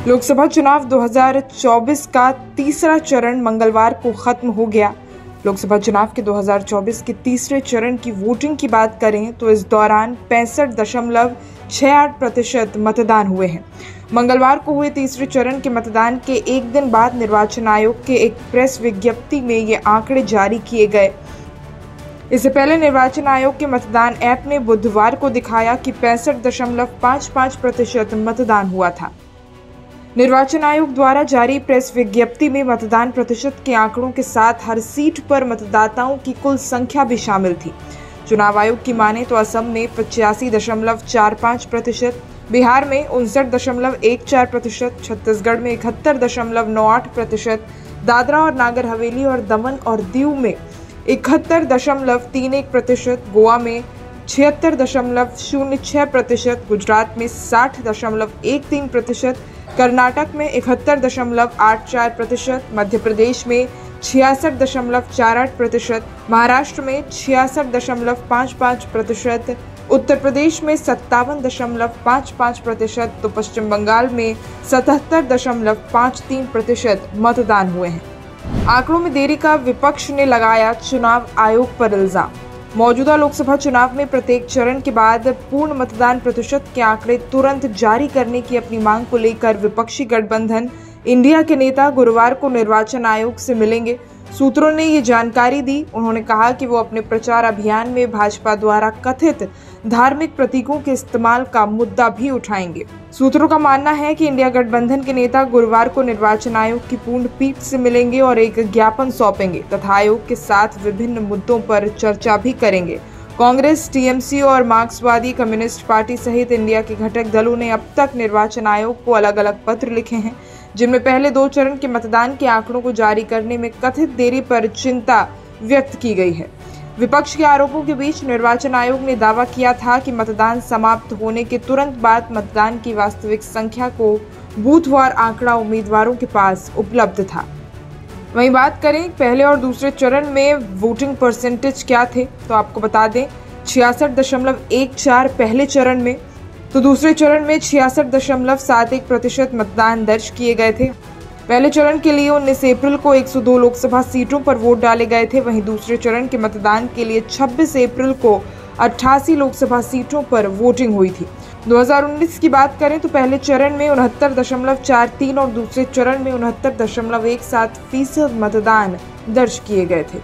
लोकसभा चुनाव 2024 का तीसरा चरण मंगलवार को खत्म हो गया। लोकसभा चुनाव के 2024 के तीसरे चरण की वोटिंग की बात करें तो इस दौरान 65.68% मतदान हुए हैं। मंगलवार को हुए तीसरे चरण के मतदान के एक दिन बाद निर्वाचन आयोग के एक प्रेस विज्ञप्ति में ये आंकड़े जारी किए गए। इससे पहले निर्वाचन आयोग के मतदान ऐप ने बुधवार को दिखाया कि 65.55% मतदान हुआ था। निर्वाचन आयोग द्वारा जारी प्रेस विज्ञप्ति में मतदान प्रतिशत के आंकड़ों के साथ हर सीट पर मतदाताओं की कुल संख्या भी शामिल थी। चुनाव आयोग की माने तो असम में 85.45%, बिहार में 59.14%, छत्तीसगढ़ में 71.98%, दादरा और नागर हवेली और दमन और दीव में 71.31%, गोवा में 76.06%, गुजरात में 60.13%, कर्नाटक में 71.84%, मध्य प्रदेश में 66.48%, महाराष्ट्र में 66.55%, उत्तर प्रदेश में 57.55%, तो पश्चिम बंगाल में 77.53% मतदान हुए हैं। आंकड़ों में देरी का विपक्ष ने लगाया चुनाव आयोग पर इल्जाम। मौजूदा लोकसभा चुनाव में प्रत्येक चरण के बाद पूर्ण मतदान प्रतिशत के आंकड़े तुरंत जारी करने की अपनी मांग को लेकर विपक्षी गठबंधन इंडिया के नेता गुरुवार को निर्वाचन आयोग से मिलेंगे। सूत्रों ने ये जानकारी दी। उन्होंने कहा कि वो अपने प्रचार अभियान में भाजपा द्वारा कथित धार्मिक प्रतीकों के इस्तेमाल का मुद्दा भी उठाएंगे। सूत्रों का मानना है कि इंडिया गठबंधन के नेता गुरुवार को निर्वाचन आयोग की पूर्ण पीठ से मिलेंगे और एक ज्ञापन सौंपेंगे तथा आयोग के साथ विभिन्न मुद्दों पर चर्चा भी करेंगे। कांग्रेस, टीएमसी और मार्क्सवादी कम्युनिस्ट पार्टी सहित इंडिया के घटक दलों ने अब तक निर्वाचन आयोग को अलग अलग पत्र लिखे हैं, जिनमें पहले दो चरण के मतदान के आंकड़ों को जारी करने में कथित देरी पर चिंता व्यक्त की गई है। विपक्ष के आरोपों के बीच निर्वाचन आयोग ने दावा किया था कि मतदान समाप्त होने के तुरंत बाद मतदान की वास्तविक संख्या को बूथवार आंकड़ा उम्मीदवारों के पास उपलब्ध था। वहीं बात करें पहले और दूसरे चरण में वोटिंग परसेंटेज क्या थे, तो आपको बता दें 66.14 पहले चरण में, तो दूसरे चरण में 66.71% मतदान दर्ज किए गए थे। पहले चरण के लिए 19 अप्रैल को 102 लोकसभा सीटों पर वोट डाले गए थे। वहीं दूसरे चरण के मतदान के लिए 26 अप्रैल को 88 लोकसभा सीटों पर वोटिंग हुई थी। 2019 की बात करें तो पहले चरण में 69.43 और दूसरे चरण में 69.17% मतदान दर्ज किए गए थे।